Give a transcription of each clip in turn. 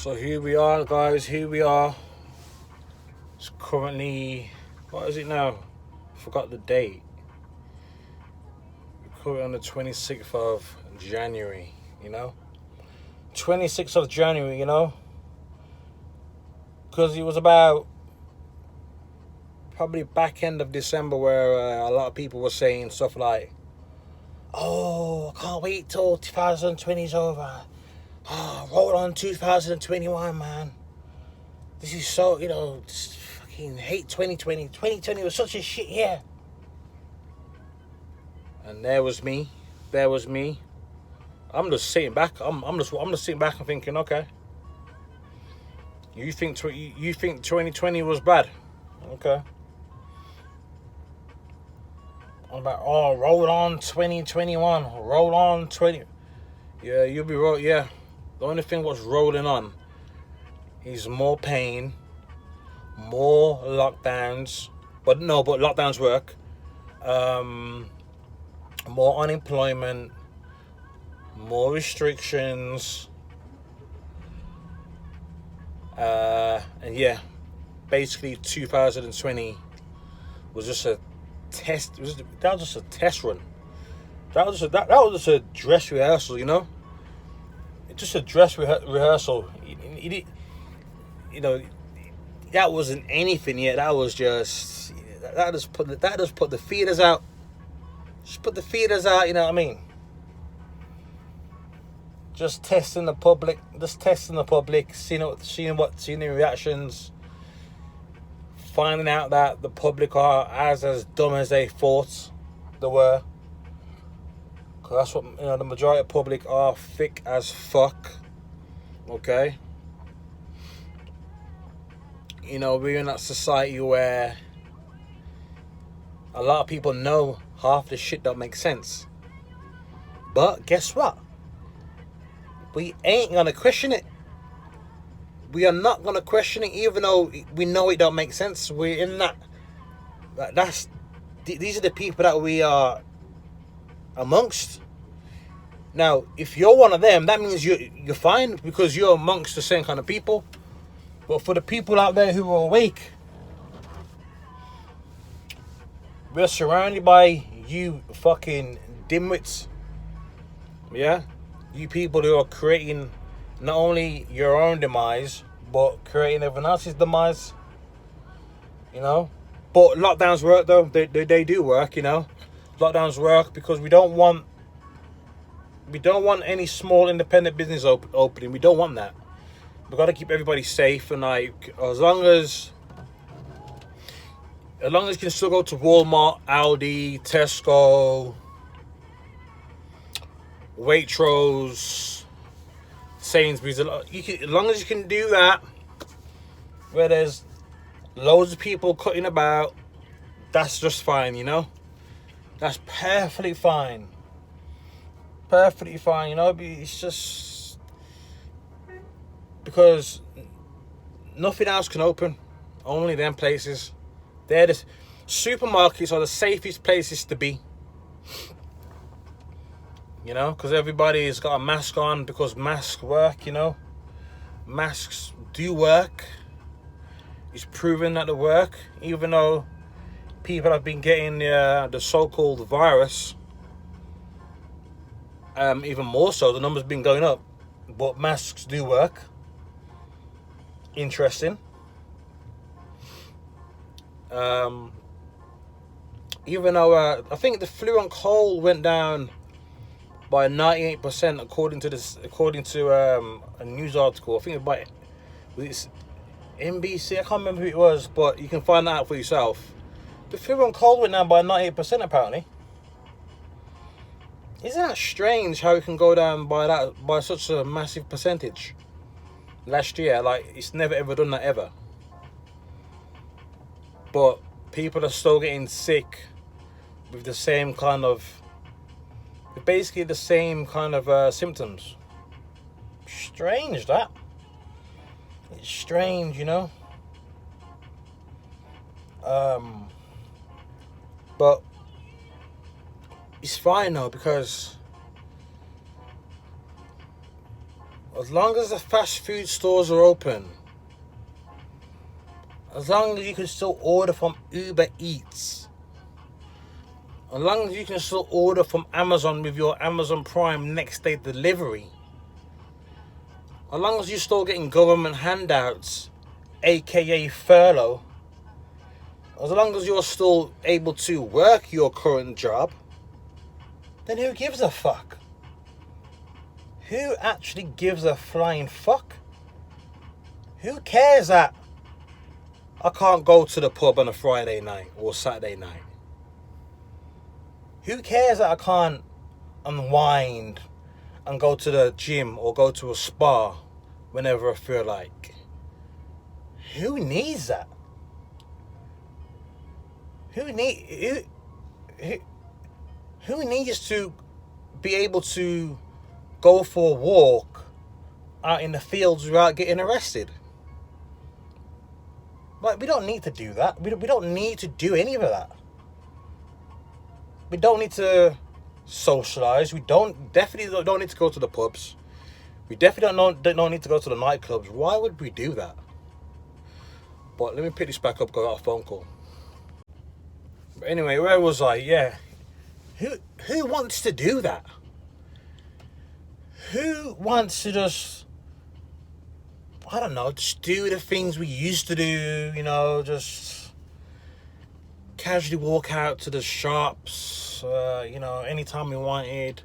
So here we are, guys. Here we are. It's currently, what is it now? Forgot the date. We're currently on the 26th of January, 26th of January, Because it was about probably back end of December where a lot of people were saying stuff like, oh, I can't wait till 2020 is over. Oh, roll on 2021, man. This is so, just fucking hate 2020. 2020 was such a shit year. And there was me. I'm just sitting back. I'm just sitting back and thinking, okay. You think 2020 was bad? Okay. I'm about, roll on 2021. Roll on 20. Yeah, you'll be right. Yeah. The only thing what's rolling on is more pain, more lockdowns. But lockdowns work. More unemployment, more restrictions. And yeah, basically 2020 was just a test. That was just a test run. That was just a dress rehearsal, Just a dress rehearsal. That wasn't anything yet. That was just put the feelers out. Just put the feelers out. You know what I mean? Just testing the public. Seeing the reactions. Finding out that the public are as dumb as they thought they were. Cause that's what the majority of public are, thick as fuck. Okay. We're in that society where a lot of people know half the shit don't make sense. But guess what? We ain't gonna question it. We are not gonna question it, even though we know it don't make sense. We're in that. These are the people that we are amongst. Now, if you're one of them, that means you're fine because you're amongst the same kind of people. But for the people out there who are awake, we're surrounded by you fucking dimwits. Yeah? You people who are creating not only your own demise, but creating everyone else's demise. But lockdowns work though. They do work, Lockdowns work because we don't want any small independent business opening. We don't want that. We've got to keep everybody safe, and as long as you can still go to Walmart, Aldi, Tesco, Waitrose, Sainsbury's, as long as you can do that, where there's loads of people cutting about, that's just fine, That's perfectly fine. Perfectly fine, It's just because nothing else can open. Only them places. Supermarkets are the safest places to be. Because everybody's got a mask on because masks work, Masks do work. It's proven that they work, even though people have been getting the so-called virus. Even more so, the numbers have been going up. But masks do work. Interesting. Even though I think the flu and cold went down by 98% according to a news article. I think it's NBC. I can't remember who it was, but you can find that out for yourself. The flu and cold went down by 98% apparently. Isn't that strange how it can go down by such a massive percentage? Last year, it's never ever done that ever. But people are still getting sick with the same kind of, basically the same kind of symptoms. Strange that. It's strange, But it's fine though, because As long as the fast food stores are open, as long as you can still order from Uber Eats, as long as you can still order from Amazon with your Amazon Prime next day delivery, as long as you're still getting government handouts, aka furlough, as long as you're still able to work your current job, then who gives a fuck? Who actually gives a flying fuck? Who cares that I can't go to the pub on a Friday night or Saturday night? Who cares that I can't unwind and go to the gym or go to a spa whenever I feel like? Who needs that? Who needs to be able to go for a walk out in the fields without getting arrested? Like, we don't need to do that. We don't need to do any of that. We don't need to socialise. We definitely don't need to go to the pubs. We definitely don't need to go to the nightclubs. Why would we do that? But let me pick this back up because I got a phone call. But anyway, where was I? Yeah. Who wants to do that? Who wants to just, I don't know, just do the things we used to do, you know, just casually walk out to the shops, you know, anytime we wanted,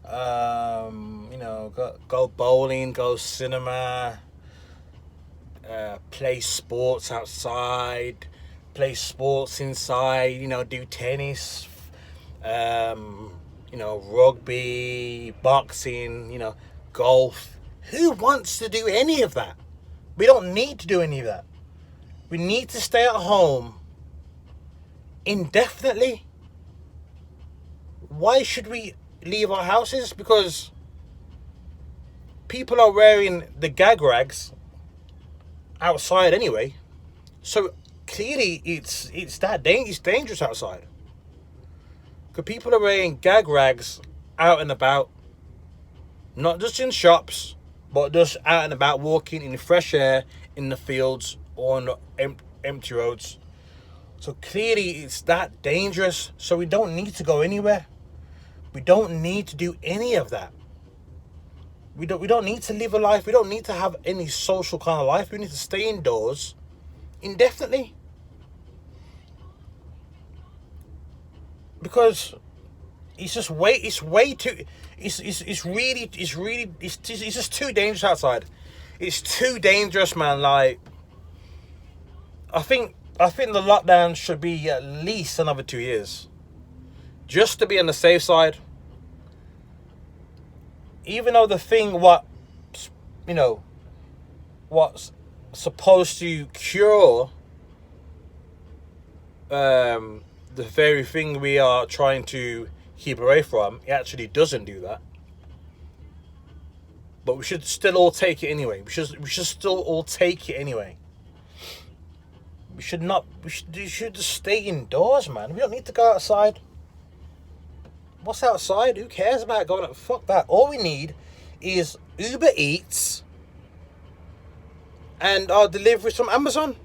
you know, go bowling, go cinema, play sports outside, play sports inside, you know, do tennis, you know, rugby, boxing, you know, golf. Who wants to do any of that? We don't need to do any of that. We need to stay at home indefinitely. Why should we leave our houses? Because people are wearing the gag rags outside anyway. So clearly it's dangerous outside. Because people are wearing gag rags out and about, not just in shops, but just out and about, walking in fresh air, in the fields, or on the empty roads. So clearly it's that dangerous. So we don't need to go anywhere. We don't need to do any of that. We don't need to live a life. We don't need to have any social kind of life. We need to stay indoors indefinitely. Because it's just it's just too dangerous outside. It's too dangerous, man. Like, I think the lockdown should be at least another 2 years, just to be on the safe side. Even though the thing what's supposed to cure the very thing we are trying to keep away from, it actually doesn't do that. But we should still all take it anyway. We should still all take it anyway. We should just stay indoors, man. We don't need to go outside. What's outside? Who cares about going out? Fuck that. All we need is Uber Eats and our deliveries from Amazon.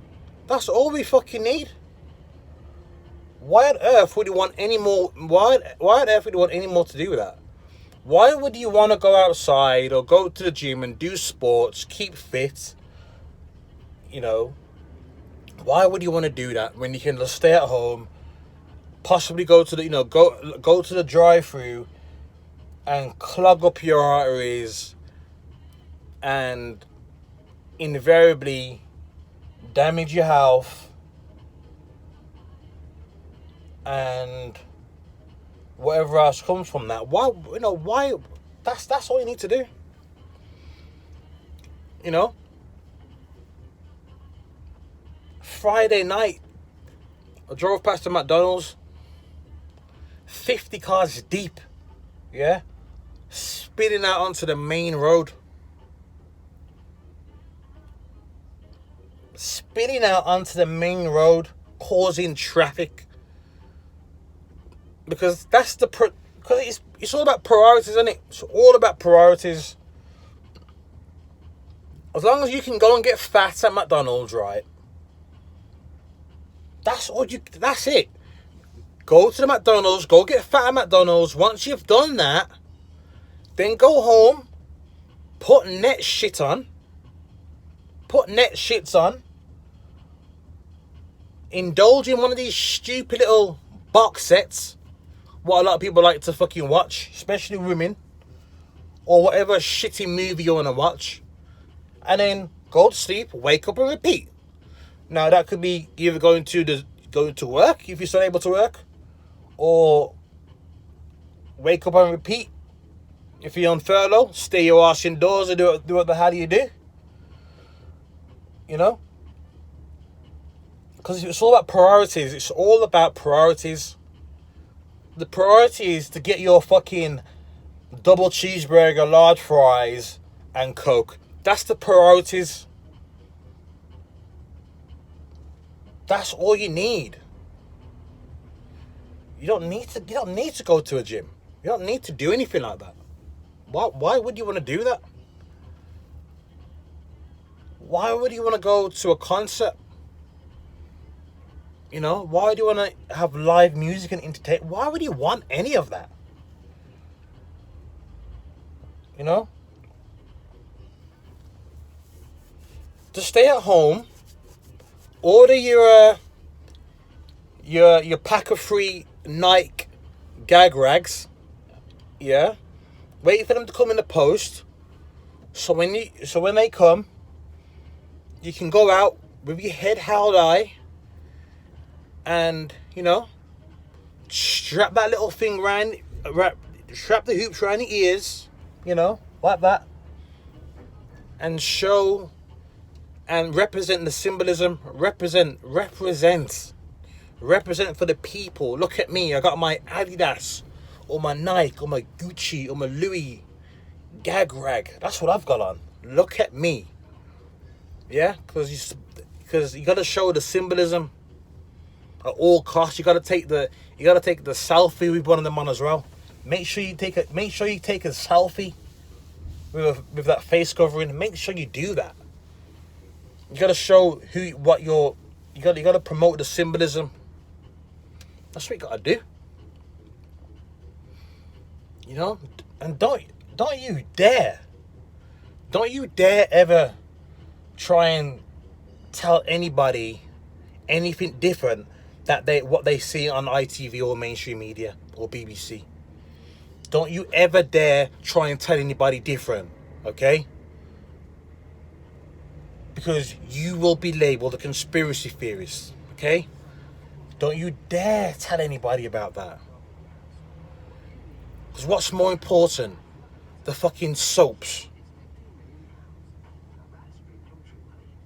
That's all we fucking need. Why on earth would you want any more? Why on earth would you want any more to do with that? Why would you want to go outside or go to the gym and do sports, keep fit? You know, why would you want to do that when you can just stay at home, possibly go to the go to the drive-through and clog up your arteries and invariably damage your health and whatever else comes from that? Why that's all you need to do. You know, Friday night I drove past the McDonald's, 50 cars deep, yeah, spitting out onto the main road. Spitting out onto the main road, causing traffic. Because it's all about priorities, isn't it? It's all about priorities. As long as you can go and get fat at McDonald's, right? That's it. Go to the McDonald's, go get fat at McDonald's. Once you've done that, then go home, put net shits on, indulge in one of these stupid little box sets, what a lot of people like to fucking watch, especially women, or whatever shitty movie you want to watch, and then go to sleep, wake up and repeat. Now that could be either going to work if you're still able to work, or wake up and repeat if you're on furlough. Stay your ass indoors and do what the hell you do. You know? Because it's all about priorities. It's all about priorities. The priority is to get your fucking double cheeseburger, large fries, and Coke. That's the priorities. That's all you need. You don't need to go to a gym. You don't need to do anything like that. Why would you want to do that? Why would you want to go to a concert? You know, why do you want to have live music and entertainment? Why would you want any of that? You know? Just stay at home. Order your pack of free Nike gag rags. Yeah. Wait for them to come in the post. So when they come, you can go out with your head held high and, you know, strap that little thing strap the hoops around your ears, you know, like that, and show and represent the symbolism. Represent for the people. Look at me, I got my Adidas or my Nike or my Gucci or my Louis gag rag. That's what I've got on. Look at me. Yeah, because you got to show the symbolism at all costs. You got to take the selfie with one of them on as well. Make sure you take a selfie with that face covering. Make sure you do that. You got to show you got to promote the symbolism. That's what you got to do. You know, and don't you dare ever try and tell anybody anything different what they see on ITV or mainstream media or BBC. Don't you ever dare try and tell anybody different, okay? Because you will be labeled a conspiracy theorist, okay? Don't you dare tell anybody about that. Because what's more important? The fucking soaps.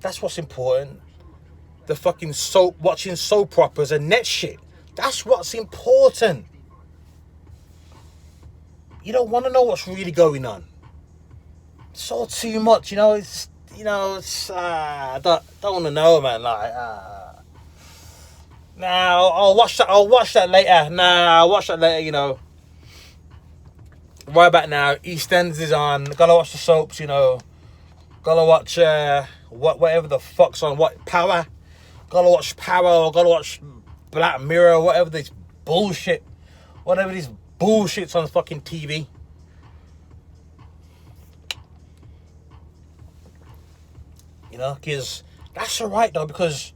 That's what's important. The fucking watching soap operas and net shit. That's what's important. You don't want to know what's really going on. It's all too much, you know. I don't want to know, man. I'll watch that later. I'll watch that later, you know. Right about now, EastEnders is on. Gotta watch the soaps, you know. Gotta watch whatever the fuck's on. What Power? Gotta watch Power. Gotta watch Black Mirror. Whatever these bullshits on fucking TV. You know, because that's alright though, because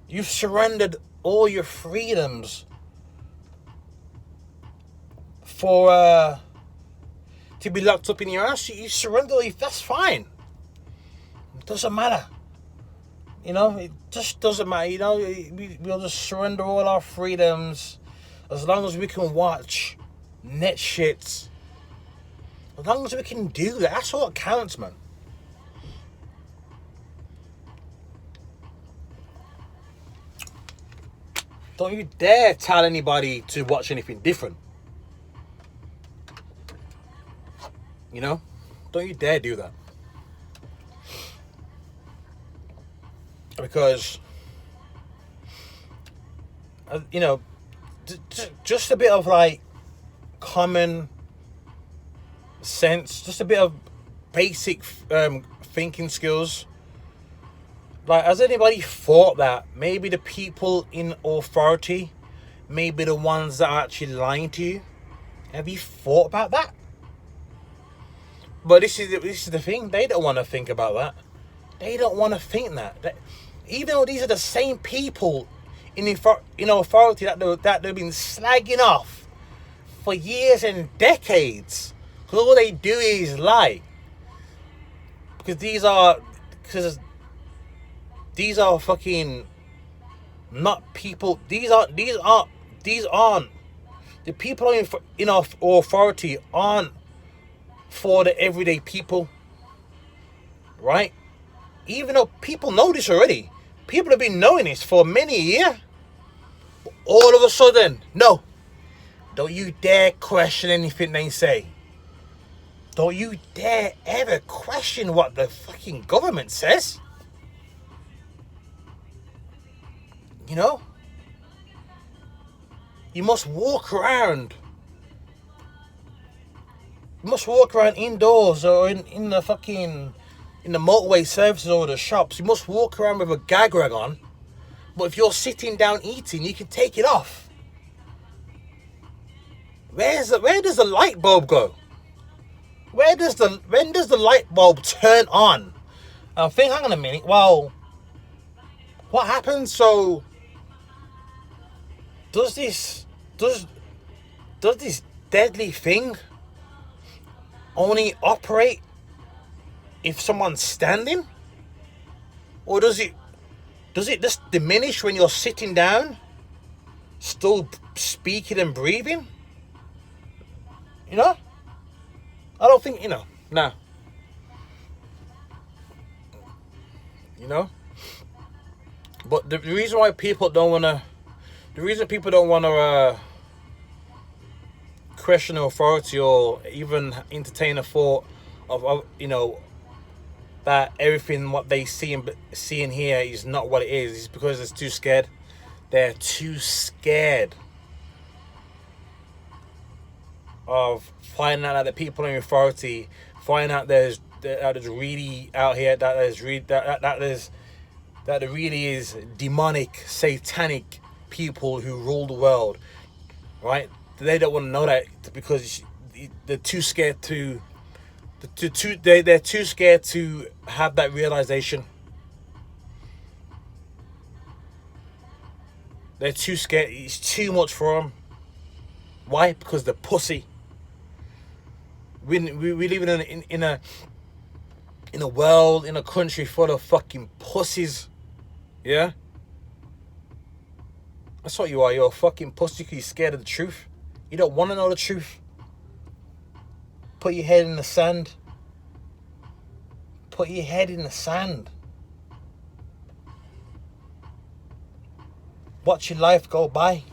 you've surrendered all your freedoms for to be locked up in your house. You surrender, that's fine. It doesn't matter. You know, it just doesn't matter. You know, we'll just surrender all our freedoms as long as we can watch net shits. As long as we can do that, that's all that counts, man. Don't you dare tell anybody to watch anything different. You know? Don't you dare do that. Because, you know, just a bit of like common sense, just a bit of basic thinking skills. Like, has anybody thought that maybe the people in authority may be the ones that are actually lying to you? Have you thought about that? But this is the thing. They don't want to think about that. They don't want to think that. Even though these are the same people in authority that they've been slagging off for years and decades, because all they do is lie. Because these are fucking not people. These aren't the people in our authority aren't for the everyday people, right? Even though people know this already, people have been knowing this for many years. All of a sudden, no, don't you dare question anything they say. Don't you dare ever question what the fucking government says. You know? You must walk around. You must walk around indoors or in the motorway services or the shops. You must walk around with a gag rag on. But if you're sitting down eating, you can take it off. Where does the light bulb go? When does the light bulb turn on? I think, hang on a minute. Well, what happens? So, does this deadly thing only operate if someone's standing, or does it just diminish when you're sitting down, still speaking and breathing? You know, I don't think, nah. You know, but the reason why people don't want to question authority or even entertain a thought of that everything what they see and hear is not what it is because they're too scared. They're too scared of finding out that the people in authority, finding out there's really out here that there really is demonic, satanic people who rule the world, right? They don't want to know that because they're too scared they're too scared to have that realization. They're too scared. It's too much for them. Why? Because they're pussy. We live in a world, in a country full of fucking pussies. Yeah? That's what you are. You're a fucking pussy because you're scared of the truth. You don't want to know the truth. Put your head in the sand. Put your head in the sand. Watch your life go by.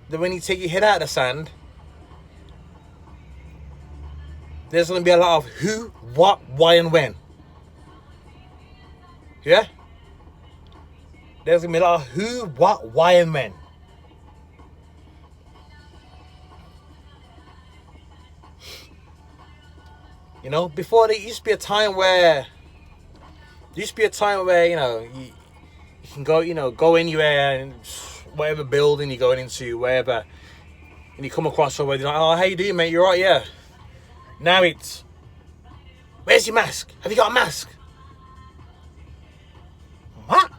Then when you take your head out of the sand, there's going to be a lot of who, what, why, and when. Yeah? There's going to be a lot of who, what, why, and when. You know, before there used to be a time where you can go anywhere and whatever building you're going into, wherever, and you come across somebody like, oh, how you doing, mate? You alright? Yeah. Now it's, where's your mask? Have you got a mask? What?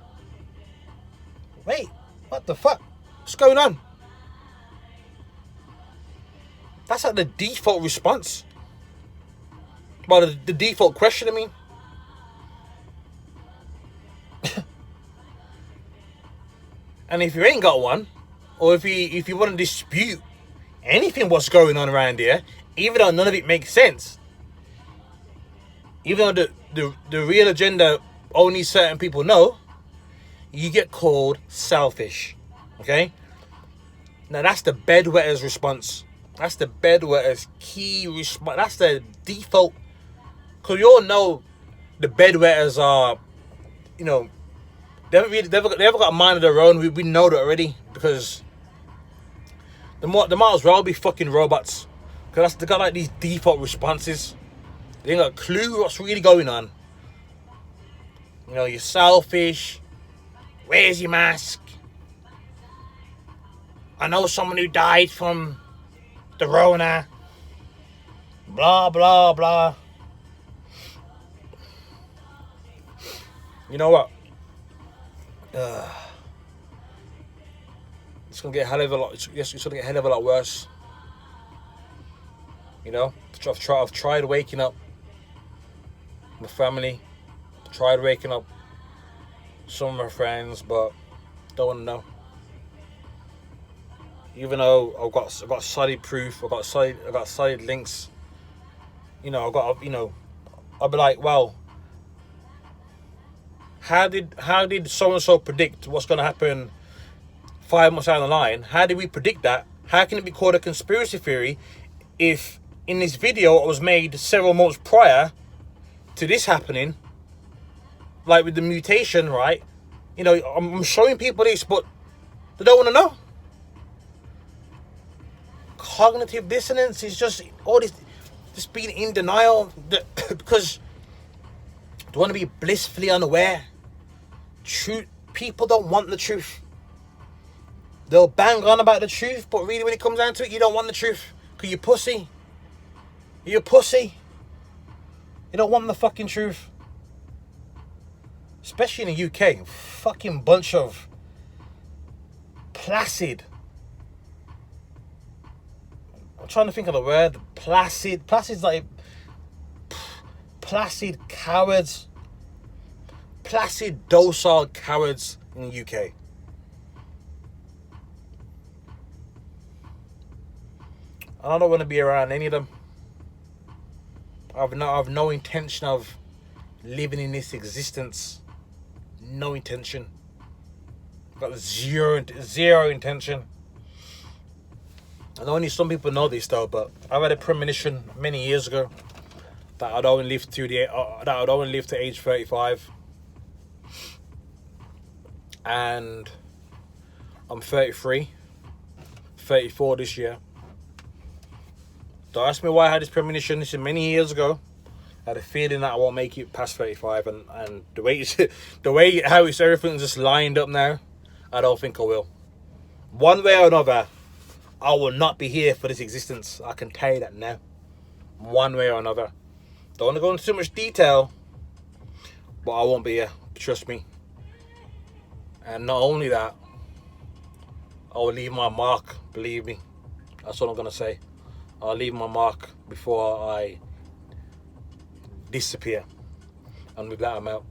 Wait, what the fuck? What's going on? That's like the default response. Well, the default question, I mean. And if you ain't got one, or if you want to dispute anything what's going on around here, even though none of it makes sense, even though the real agenda only certain people know, you get called selfish. Okay? Now that's the bedwetter's response. That's the bedwetter's key response. That's the default. Because you all know the bedwetters are, they haven't got a mind of their own. We know that already, because they might as well be fucking robots. Because they got like these default responses. They ain't got a clue what's really going on. You know, you're selfish. Where's your mask? I know someone who died from the Rona. Blah, blah, blah. You know what? It's gonna get a hell of a lot. It's gonna get a hell of a lot worse. You know, I've tried waking up my family. Tried waking up some of my friends, but don't want to know. Even though I've got solid proof, I've got solid links. You know, I'll be like, well, how did so and so predict what's going to happen 5 months down the line? How did we predict that? How can it be called a conspiracy theory if in this video it was made several months prior to this happening? Like with the mutation, right? You know, I'm showing people this, but they don't want to know. Cognitive dissonance is just all this, just being in denial because they want to be blissfully unaware. Truth, people don't want the truth. They'll bang on about the truth, but really when it comes down to it, you don't want the truth because you're pussy. You're a pussy. You don't want the fucking truth. Especially in the UK, fucking bunch of placid. I'm trying to think of the word. Placid. Placid's like placid cowards. Placid, docile cowards in the UK. I don't want to be around any of them. I've no intention of living in this existence. No intention. I've got zero intention. And only some people know this though, but I've had a premonition many years ago that I'd only live to age 35. And I'm 33, 34 this year. Don't ask me why I had this premonition. This is many years ago. I had a feeling that I won't make it past 35, and the way how it's everything's just lined up now, I don't think I will. One way or another, I will not be here for this existence. I can tell you that now. One way or another. Don't want to go into too much detail, but I won't be here. Trust me. And not only that, I will leave my mark. Believe me. That's what I'm gonna say. I'll leave my mark before I disappear. And with that, I'm out.